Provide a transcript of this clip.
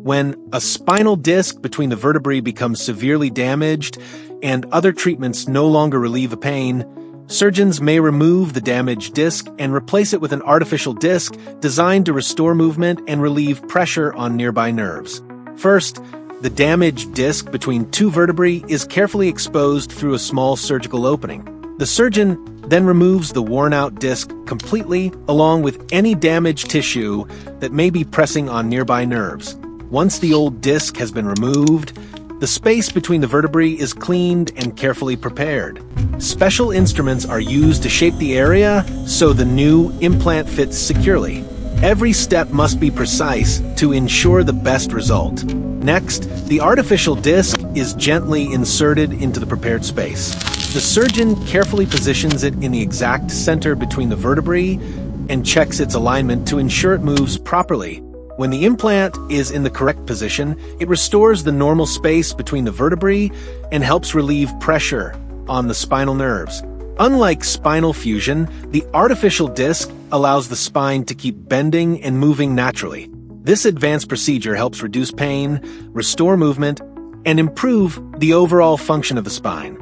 When a spinal disc between the vertebrae becomes severely damaged and other treatments no longer relieve the pain, surgeons may remove the damaged disc and replace it with an artificial disc designed to restore movement and relieve pressure on nearby nerves. First, the damaged disc between two vertebrae is carefully exposed through a small surgical opening. The surgeon then removes the worn-out disc completely, along with any damaged tissue that may be pressing on nearby nerves. Once the old disc has been removed, the space between the vertebrae is cleaned and carefully prepared. Special instruments are used to shape the area so the new implant fits securely. Every step must be precise to ensure the best result. Next, the artificial disc is gently inserted into the prepared space. The surgeon carefully positions it in the exact center between the vertebrae and checks its alignment to ensure it moves properly. When the implant is in the correct position, it restores the normal space between the vertebrae and helps relieve pressure on the spinal nerves. Unlike spinal fusion, the artificial disc allows the spine to keep bending and moving naturally. This advanced procedure helps reduce pain, restore movement, and improve the overall function of the spine.